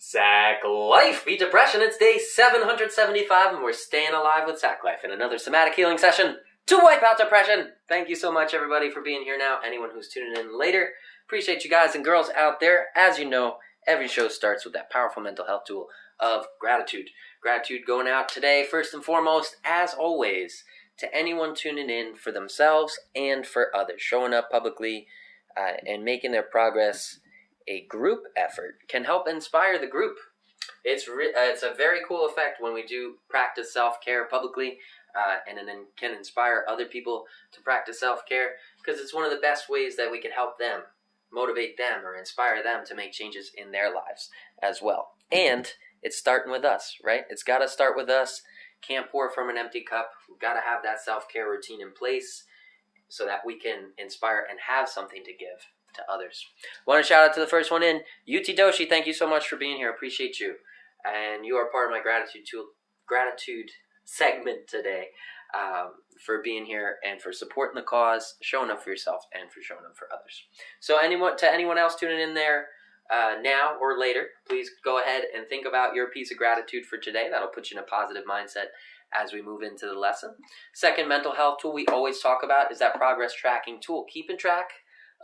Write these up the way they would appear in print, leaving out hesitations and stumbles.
Sack Life beat depression. It's day 775, and we're staying alive with Sack Life in another somatic healing session to wipe out depression. Thank you so much, everybody, for being here now. Anyone who's tuning in later, appreciate you guys and girls out there. As you know, every show starts with that powerful mental health tool of gratitude. Gratitude going out today, first and foremost, as always, to anyone tuning in for themselves and for others, showing up publicly and making their progress a group effort can help inspire the group. It's a very cool effect when we do practice self-care publicly and then can inspire other people to practice self-care, because it's one of the best ways that we can help them, motivate them, or inspire them to make changes in their lives as well. And it's starting with us, right? It's got to start with us. Can't pour from an empty cup. We've got to have that self-care routine in place so that we can inspire and have something to give to others. Want to shout out to the first one in, UT Doshi. Thank you so much for being here. Appreciate you. And you are part of my gratitude segment today, for being here and for supporting the cause, showing up for yourself, and for showing up for others. So anyone else tuning in there now or later, please go ahead and think about your piece of gratitude for today. That'll put you in a positive mindset as we move into the lesson. Second mental health tool we always talk about is that progress tracking tool. Keeping track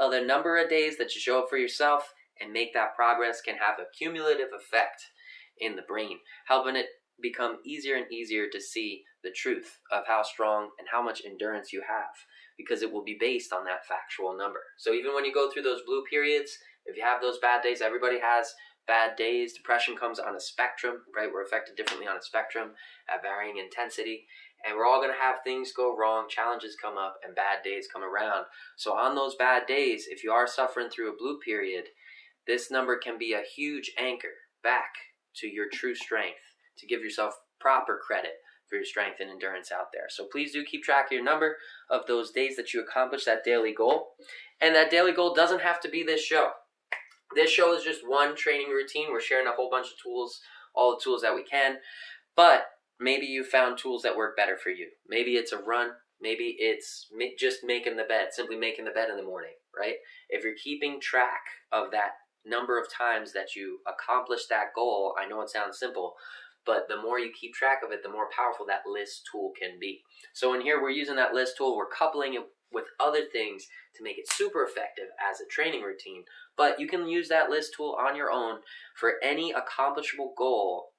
of the number of days that you show up for yourself and make that progress can have a cumulative effect in the brain, helping it become easier and easier to see the truth of how strong and how much endurance you have, because it will be based on that factual number. So even when you go through those blue periods, if you have those bad days, everybody has bad days. Depression comes on a spectrum, right? We're affected differently on a spectrum at varying intensity. And we're all going to have things go wrong, challenges come up, and bad days come around. So on those bad days, if you are suffering through a blue period, this number can be a huge anchor back to your true strength, to give yourself proper credit for your strength and endurance out there. So please do keep track of your number of those days that you accomplish that daily goal. And that daily goal doesn't have to be this show. This show is just one training routine. We're sharing a whole bunch of tools, all the tools that we can. But maybe you found tools that work better for you. Maybe it's a run. Maybe it's just making the bed, simply making the bed in the morning, right? If you're keeping track of that number of times that you accomplish that goal, I know it sounds simple, but the more you keep track of it, the more powerful that list tool can be. So in here, we're using that list tool. We're coupling it with other things to make it super effective as a training routine. But you can use that list tool on your own for any accomplishable goal,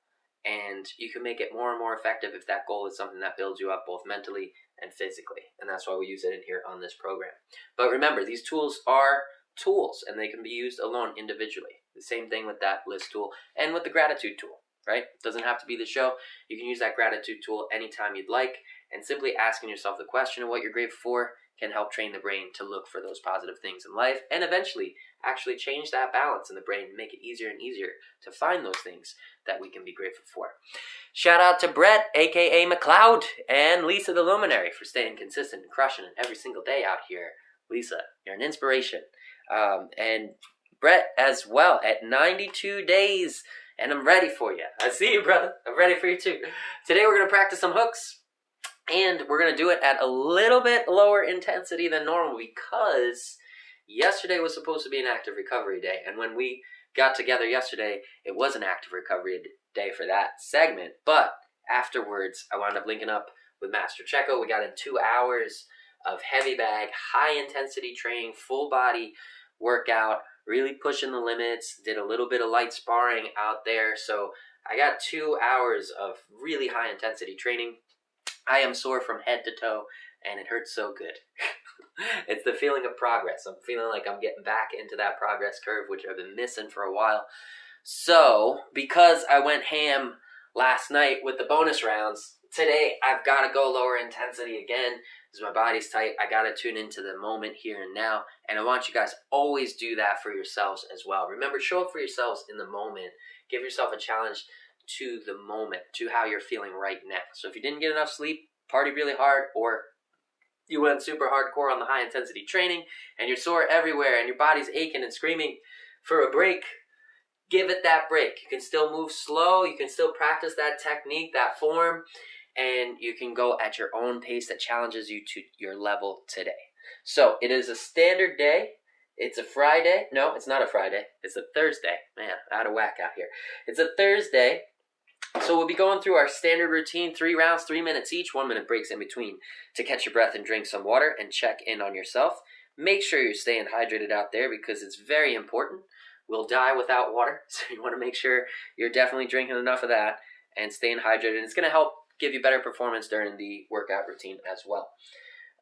and you can make it more and more effective if that goal is something that builds you up both mentally and physically. And that's why we use it in here on this program. But remember, these tools are tools, and they can be used alone individually. The same thing with that list tool and with the gratitude tool, right? It doesn't have to be the show. You can use that gratitude tool anytime you'd like, and simply asking yourself the question of what you're grateful for can help train the brain to look for those positive things in life, and eventually actually change that balance in the brain and make it easier and easier to find those things that we can be grateful for. Shout out to Brett, aka McLeod, and Lisa the Luminary for staying consistent and crushing it every single day out here. Lisa, you're an inspiration. And Brett as well at 92 days, and I'm ready for you. I see you, brother. I'm ready for you too. Today we're going to practice some hooks. And we're going to do it at a little bit lower intensity than normal, because yesterday was supposed to be an active recovery day. And when we got together yesterday, it was an active recovery day for that segment. But afterwards, I wound up linking up with Master Checo. We got in 2 hours of heavy bag, high intensity training, full body workout, really pushing the limits, did a little bit of light sparring out there. So I got 2 hours of really high intensity training. I am sore from head to toe, and it hurts so good. It's the feeling of progress. I'm feeling like I'm getting back into that progress curve, which I've been missing for a while. So, because I went ham last night with the bonus rounds, today I've got to go lower intensity again, because my body's tight. I got to tune into the moment here and now, and I want you guys to always do that for yourselves as well. Remember, show up for yourselves in the moment. Give yourself a challenge to the moment, to how you're feeling right now. So if you didn't get enough sleep, party really hard, or you went super hardcore on the high intensity training and you're sore everywhere and your body's aching and screaming for a break, give it that break. You can still move slow, you can still practice that technique, that form, and you can go at your own pace that challenges you to your level today. So it is a standard day. It's a Friday. No, it's not a Friday. It's a Thursday. Man, out of whack out here. It's a Thursday. So we'll be going through our standard routine, 3 rounds, 3 minutes each, 1 minute breaks in between to catch your breath and drink some water and check in on yourself. Make sure you're staying hydrated out there because it's very important. We'll die without water, so you want to make sure you're definitely drinking enough of that and staying hydrated. And it's going to help give you better performance during the workout routine as well.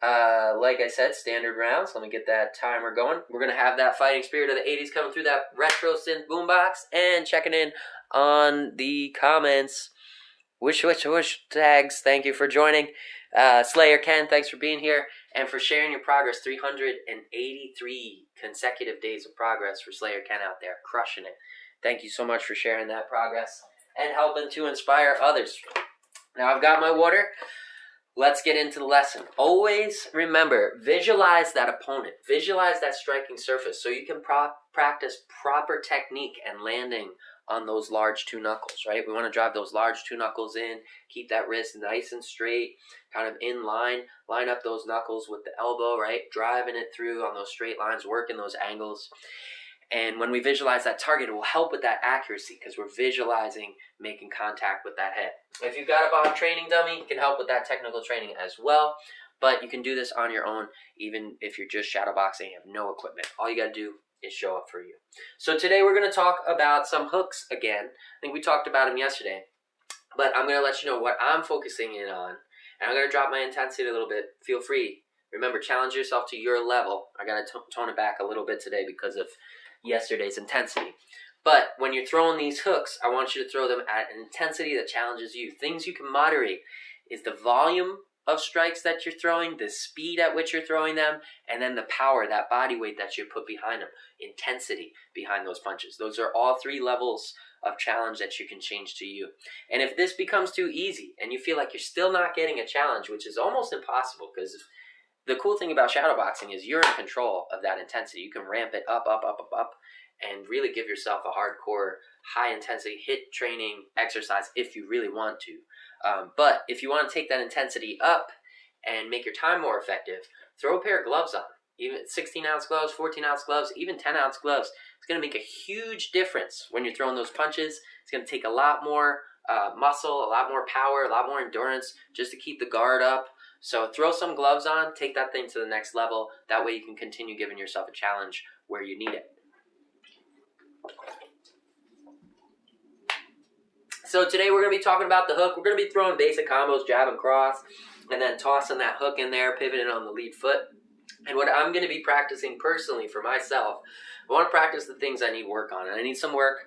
Like I said, standard rounds. Let me get that timer going. We're going to have that fighting spirit of the 80s coming through that retro synth boombox and checking in on the comments. Wish tags. Thank you for joining. Slayer Ken, thanks for being here and for sharing your progress. 383 consecutive days of progress for Slayer Ken out there, crushing it. Thank you so much for sharing that progress and helping to inspire others. Now I've got my water. Let's get into the lesson. Always remember, visualize that opponent. Visualize that striking surface so you can practice proper technique and landing on those large 2 knuckles, right? We want to drive those large 2 knuckles in, keep that wrist nice and straight, kind of in line, line up those knuckles with the elbow, right? Driving it through on those straight lines, working those angles. And when we visualize that target, it will help with that accuracy because we're visualizing making contact with that head. If you've got a Bob training dummy, it can help with that technical training as well. But you can do this on your own, even if you're just shadowboxing and have no equipment. All you got to do is show up for you. So today we're going to talk about some hooks again. I think we talked about them yesterday. But I'm going to let you know what I'm focusing in on. And I'm going to drop my intensity a little bit. Feel free. Remember, challenge yourself to your level. I got to tone it back a little bit today because of yesterday's intensity. But when you're throwing these hooks, I want you to throw them at an intensity that challenges you. Things you can moderate is the volume of strikes that you're throwing, the speed at which you're throwing them, and then the power, that body weight that you put behind them, intensity behind those punches. Those are all 3 levels of challenge that you can change to you. And if this becomes too easy and you feel like you're still not getting a challenge, which is almost impossible because the cool thing about shadowboxing is you're in control of that intensity. You can ramp it up, and really give yourself a hardcore, high-intensity HIIT training exercise if you really want to. But if you want to take that intensity up and make your time more effective, throw a pair of gloves on. Even 16-ounce gloves, 14-ounce gloves, even 10-ounce gloves. It's going to make a huge difference when you're throwing those punches. It's going to take a lot more muscle, a lot more power, a lot more endurance just to keep the guard up. So throw some gloves on, take that thing to the next level. That way you can continue giving yourself a challenge where you need it. So today we're going to be talking about the hook. We're going to be throwing basic combos, jab and cross, and then tossing that hook in there, pivoting on the lead foot. And what I'm going to be practicing personally for myself, I want to practice the things I need work on. And I need some work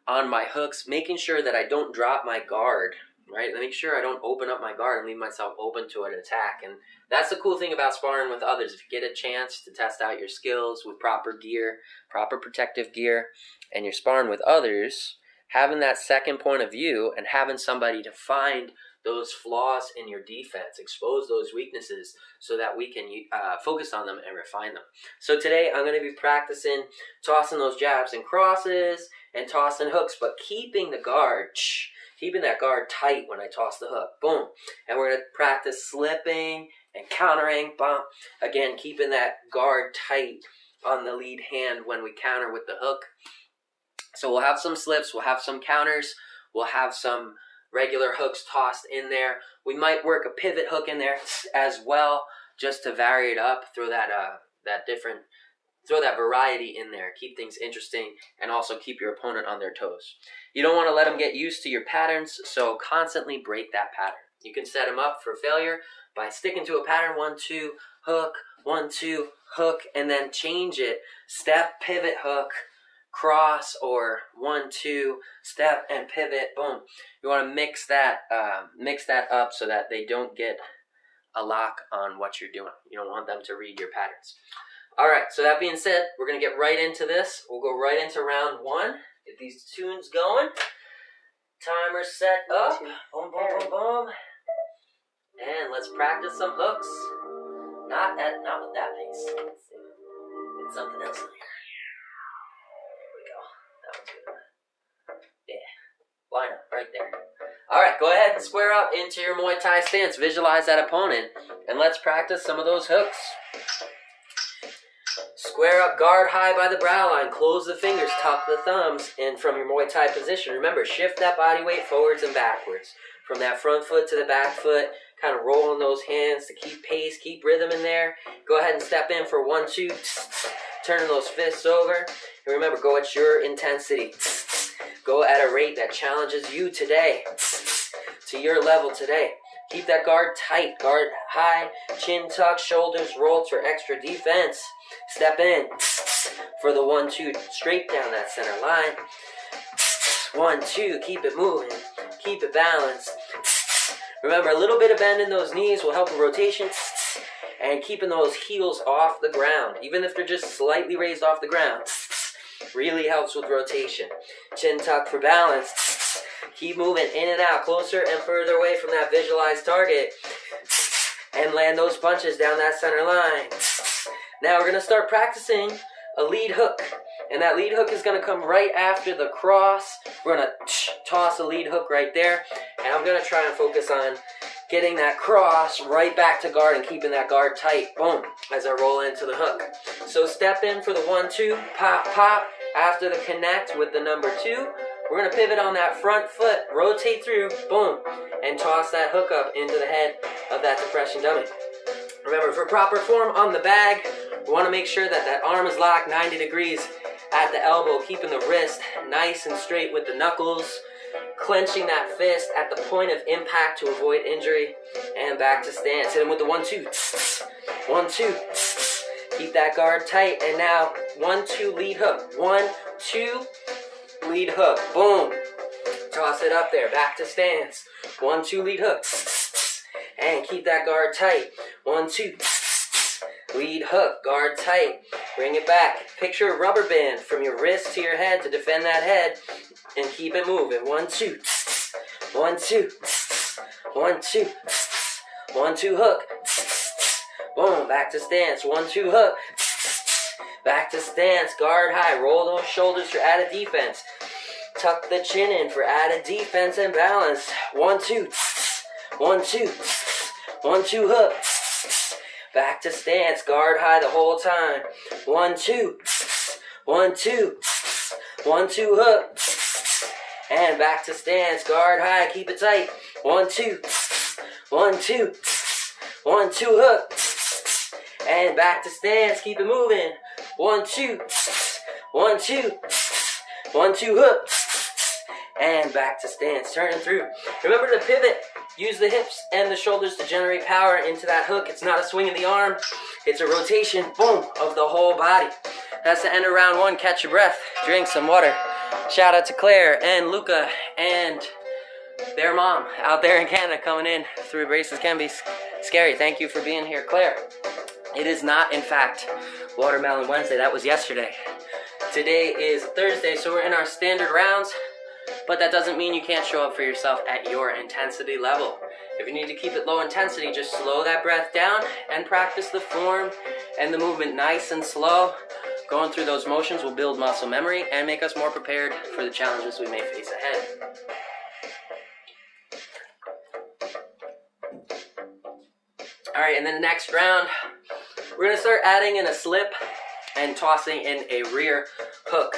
on my hooks, making sure that I don't drop my guard, right? Make sure I don't open up my guard and leave myself open to an attack. And that's the cool thing about sparring with others. If you get a chance to test out your skills with proper gear, proper protective gear, and you're sparring with others, having that second point of view and having somebody to find those flaws in your defense, expose those weaknesses so that we can focus on them and refine them. So today I'm going to be practicing tossing those jabs and crosses and tossing hooks, but keeping the guard, keeping that guard tight when I toss the hook. Boom. And we're going to practice slipping and countering. Bump. Again, keeping that guard tight on the lead hand when we counter with the hook. So we'll have some slips, we'll have some counters, we'll have some regular hooks tossed in there. We might work a pivot hook in there as well, just to vary it up, throw that variety in there, keep things interesting, and also keep your opponent on their toes. You don't want to let them get used to your patterns, so constantly break that pattern. You can set them up for failure by sticking to a pattern, 1, 2, hook, 1, 2, hook, and then change it, step, pivot, hook, cross, or 1, 2, step and pivot, boom. You want to mix that up so that they don't get a lock on what you're doing. You don't want them to read your patterns. All right, so that being said, we're going to get right into this. We'll go right into round 1. Get these tunes going. Timer set up. Boom, boom, boom, boom. And let's practice some hooks. Not with that pace. Get something else in here. Yeah, line up right there. All right, go ahead and square up into your Muay Thai stance. Visualize that opponent, and let's practice some of those hooks. Square up, guard high by the brow line. Close the fingers, tuck the thumbs, and from your Muay Thai position, remember, shift that body weight forwards and backwards. From that front foot to the back foot, kind of rolling those hands to keep pace, keep rhythm in there. Go ahead and step in for 1, 2, turning those fists over. And remember, go at your intensity. Go at a rate that challenges you today, to your level today. Keep that guard tight, guard high, chin tuck, shoulders rolled for extra defense. Step in for the 1, 2, straight down that center line. 1, 2, keep it moving, keep it balanced. Remember, a little bit of bend in those knees will help with rotation, and keeping those heels off the ground, even if they're just slightly raised off the ground, really helps with rotation. Chin tuck for balance. Keep moving in and out, closer and further away from that visualized target, and land those punches down that center line. Now we're going to start practicing a lead hook. And that lead hook is going to come right after the cross. We're going to toss a lead hook right there. And I'm going to try and focus on getting that cross right back to guard and keeping that guard tight. Boom, as I roll into the hook. So step in for the 1, 2, pop, pop. After the connect with the number 2, we're going to pivot on that front foot, rotate through, boom, and toss that hook up into the head of that depression dummy. Remember, for proper form on the bag, we want to make sure that that arm is locked 90 degrees at the elbow, keeping the wrist nice and straight with the knuckles, clenching that fist at the point of impact to avoid injury, and back to stance. Hit him with the 1, 2, 1, 2. Keep that guard tight, and now 1, 2, lead hook. 1, 2, lead hook. Boom. Toss it up there, back to stance. 1, 2, lead hook. And keep that guard tight. 1, 2, lead hook, guard tight. Bring it back. Picture a rubber band from your wrist to your head to defend that head, and keep it moving. 1, 2, 1, 2, 1, 2, 1, 2, hook. Boom, back to stance. 1, 2, hook. Back to stance, guard high. Roll those shoulders for added defense. Tuck the chin in for added defense and balance. 1, 2, 1, 2, 1, 2, hook. Back to stance, guard high the whole time. 1, 2, 1, 2, 1, 2, hook. And back to stance, guard high, keep it tight. 1, 2, 1, 2, 1, 2, hook. And back to stance, keep it moving. 1, 2, 1, 2, 1, 2, hook. And back to stance, turning through. Remember to pivot. Use the hips and the shoulders to generate power into that hook. It's not a swing of the arm. It's a rotation, boom, of the whole body. That's the end of round 1. Catch your breath. Drink some water. Shout out to Claire and Luca and their mom out there in Canada coming in through braces. Can be scary. Thank you for being here, Claire. It is not, in fact, Watermelon Wednesday. That was yesterday. Today is Thursday, so we're in our standard rounds. But that doesn't mean you can't show up for yourself at your intensity level. If you need to keep it low intensity, just slow that breath down and practice the form and the movement nice and slow. Going through those motions will build muscle memory and make us more prepared for the challenges we may face ahead. Alright, and then the next round, we're going to start adding in a slip and tossing in a rear hook.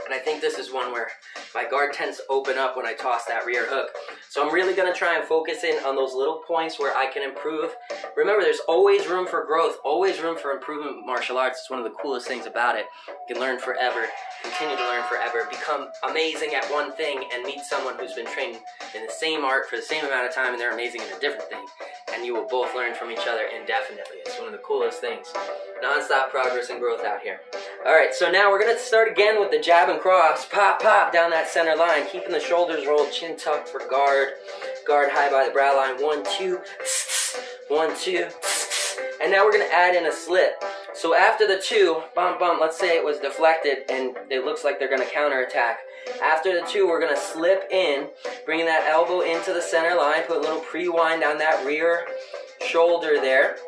And I think this is one where my guard tends to open up when I toss that rear hook. So I'm really going to try and focus in on those little points where I can improve. Remember, there's always room for growth, always room for improvement with martial arts. It's one of the coolest things about it. You can learn forever, continue to learn forever, become amazing at one thing, and meet someone who's been trained in the same art for the same amount of time, and they're amazing in a different thing. And you will both learn from each other indefinitely. It's one of the coolest things. Non-stop progress and growth out here. Alright, so now we're going to start again with the jab and cross. Pop, pop, down that center line. Keeping the shoulders rolled, chin tucked for guard. Guard high by the brow line. 1, 2, 1, 2. And now we're going to add in a slip. So after the 2, bump, bump, let's say it was deflected and it looks like they're going to counterattack. After the 2, we're going to slip in, bringing that elbow into the center line, put a little pre-wind on that rear shoulder there.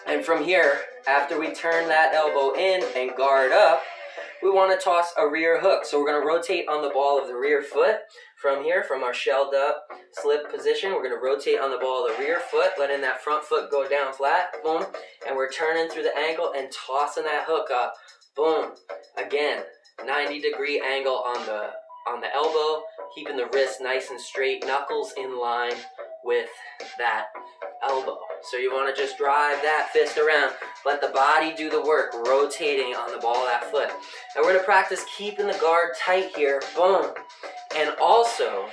And from here, after we turn that elbow in and guard up, we want to toss a rear hook. So we're going to rotate on the ball of the rear foot from here, from our shelled up slip position. We're going to rotate on the ball of the rear foot, letting that front foot go down flat, boom, and we're turning through the ankle and tossing that hook up, boom. Again, 90-degree angle on the elbow, keeping the wrist nice and straight, knuckles in line with that elbow. So you want to just drive that fist around, let the body do the work, rotating on the ball of that foot. And we're going to practice keeping the guard tight here, boom. And also,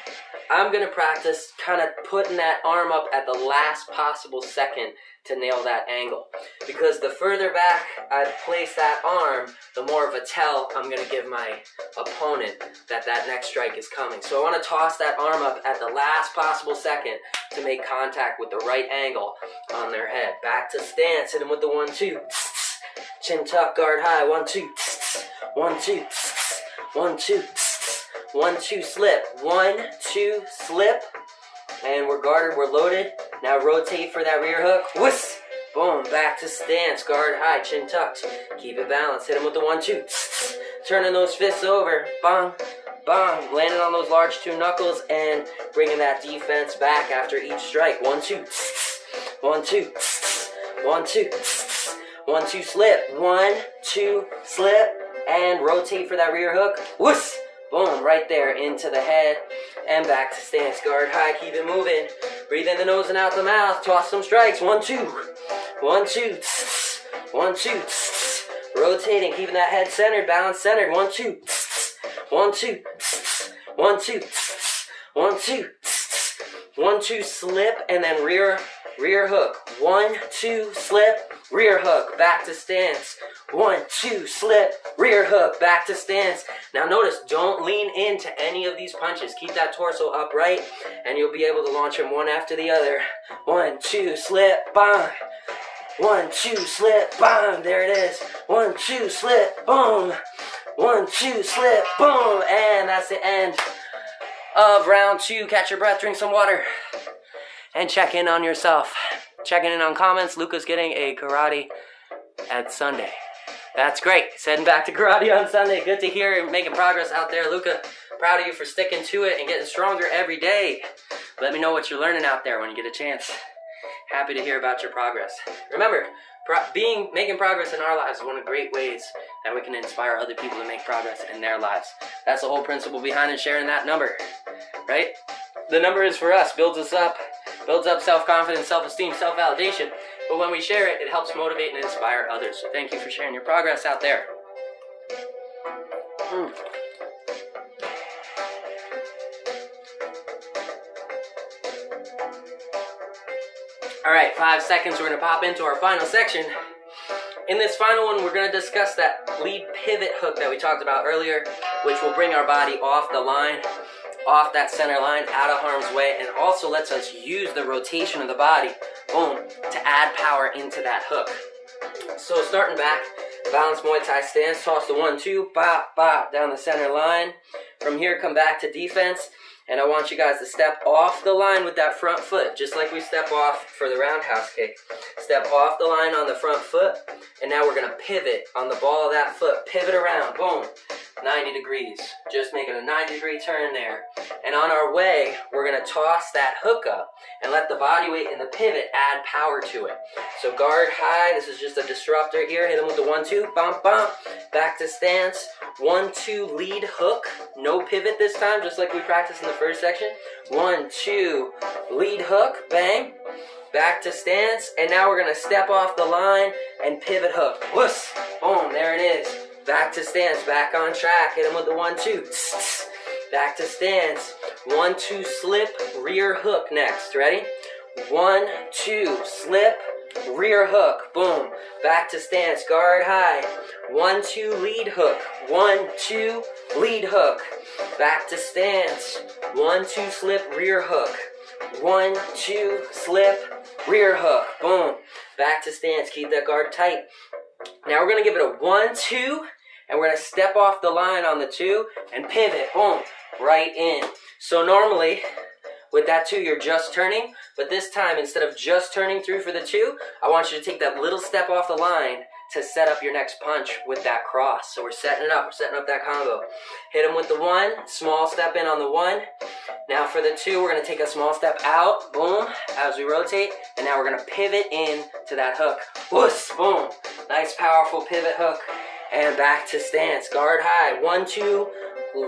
I'm going to practice kind of putting that arm up at the last possible second to nail that angle. Because the further back I place that arm, the more of a tell I'm going to give my opponent that that next strike is coming. So I want to toss that arm up at the last possible second to make contact with the right angle on their head. Back to stance, hit them with the 1-2. Chin tuck, guard high, 1-2. 1-2. 1-2. 1-2 slip, 1-2 slip, and we're guarded, we're loaded. Now rotate for that rear hook, whisk, boom, back to stance, guard high, chin tucked, keep it balanced, hit him with the 1-2, turning those fists over, bang, bang, landing on those large 2 knuckles, and bringing that defense back after each strike, 1-2, 1-2, 1-2, 1-2 slip, 1-2 slip, and rotate for that rear hook, whisk, boom, right there into the head and back to stance. Guard high, keep it moving. Breathe in the nose and out the mouth. Toss some strikes. 1-2. 1-2. 1-2. Rotating, keeping that head centered, balance centered. 1-2. 1-2. 1-2. 1-2. 1-2 slip and then rear hook. 1-2 slip, rear hook, back to stance. 1-2 slip, rear hook, back to stance. Now notice, don't lean into any of these punches. Keep that torso upright and you'll be able to launch them one after the other. 1-2 slip, bang. 1-2 slip, bang. There it is. 1-2 slip, boom. 1-2 slip, boom. And that's the end of round 2. Catch your breath, drink some water, and check in on yourself. Checking in on comments. Luca's getting a karate at Sunday. That's great. He's heading back to karate on Sunday. Good to hear you're making progress out there, Luca. Proud of you for sticking to it and getting stronger every day. Let me know what you're learning out there when you get a chance. Happy to hear about your progress. Remember, making progress in our lives is one of the great ways that we can inspire other people to make progress in their lives. That's the whole principle behind it, sharing that number, right? The number is for us, builds us up, builds up self-confidence, self-esteem, self-validation. But when we share it, it helps motivate and inspire others. So thank you for sharing your progress out there. All right, 5 seconds. We're going to pop into our final section. In this final one, we're going to discuss that lead pivot hook that we talked about earlier, which will bring our body off the line, off that center line, out of harm's way, and also lets us use the rotation of the body, boom, to add power into that hook. So starting back, balance Muay Thai stance, toss the 1-2, bop, bop, down the center line. From here, come back to defense, and I want you guys to step off the line with that front foot, just like we step off for the roundhouse kick. Step off the line on the front foot, and now we're going to pivot on the ball of that foot, pivot around, boom. 90 degrees, just making a 90-degree turn there. And on our way, we're going to toss that hook up and let the body weight and the pivot add power to it. So guard high, this is just a disruptor here, hit him with the 1-2, bump, bump, back to stance, 1-2 lead hook, no pivot this time, just like we practiced in the first section. 1-2 lead hook, bang, back to stance, and now we're going to step off the line and pivot hook, wuss, boom, there it is. Back to stance, back on track, hit him with the 1-2, back to stance, 1-2 slip, rear hook next, ready? 1-2 slip, rear hook, boom, back to stance, guard high, 1-2 lead hook, 1-2 lead hook, back to stance, 1-2 slip, rear hook, 1-2 slip, rear hook, boom, back to stance, keep that guard tight. Now we're going to give it a 1-2, and we're going to step off the line on the 2 and pivot, boom, right in. So normally, with that 2, you're just turning, but this time, instead of just turning through for the 2, I want you to take that little step off the line to set up your next punch with that cross. So we're setting up that combo. Hit them with the 1, small step in on the 1. Now for the 2, we're going to take a small step out, boom, as we rotate, and now we're going to pivot in to that hook. Whoosh, boom, nice powerful pivot hook, and back to stance, guard high, 1, 2,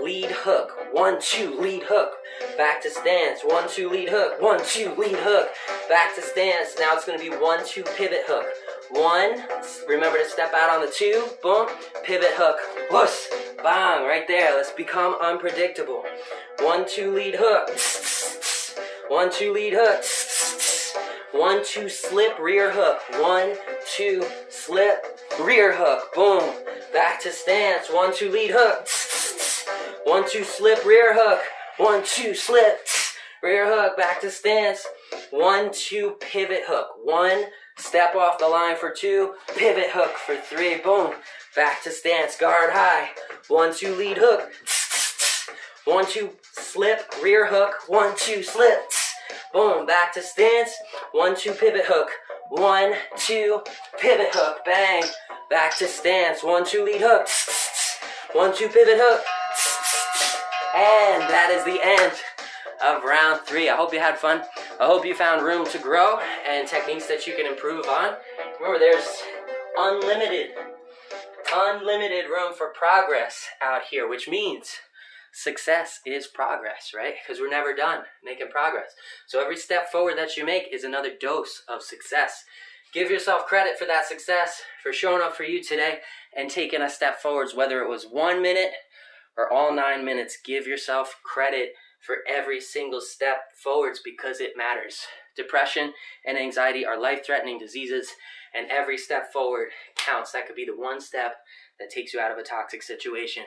lead hook, 1, 2, lead hook, back to stance, 1, 2, lead hook, 1, 2, lead hook, back to stance. Now it's going to be 1, 2, pivot hook. 1, remember to step out on the 2, boom, pivot hook, whoosh, bang, right there. Let's become unpredictable. 1, 2, lead hook, 1, 2, lead hook, 1, 2, slip, rear hook, 1, 2, slip, rear hook, boom, back to stance, 1, 2, lead hook, 1, 2, slip, rear hook, 1, 2, slip, rear hook, back to stance, 1, 2, pivot hook, 1, step off the line for 2, pivot hook for 3, boom, back to stance, guard high, 1, 2, lead hook, 1, 2, slip, rear hook, 1, 2, slip, boom, back to stance, 1, 2, pivot hook, 1, 2, pivot hook, bang, back to stance, 1, 2, lead hook, 1, 2, pivot hook, and that is the end of round 3. I hope you had fun. I hope you found room to grow and techniques that you can improve on. Remember, there's unlimited room for progress out here, which means success is progress, right? Because we're never done making progress. So every step forward that you make is another dose of success. Give yourself credit for that success, for showing up for you today and taking a step forwards, whether it was 1 minute or all 9 minutes. Give yourself credit for every single step forwards because it matters. Depression and anxiety are life-threatening diseases, and every step forward counts. That could be the 1 step that takes you out of a toxic situation,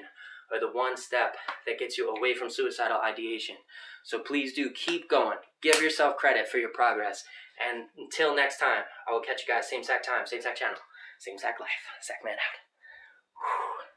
or the 1 step that gets you away from suicidal ideation. So please do keep going. Give yourself credit for your progress. And until next time, I will catch you guys same exact time, same exact channel, same exact life. Sack Man out. Whew.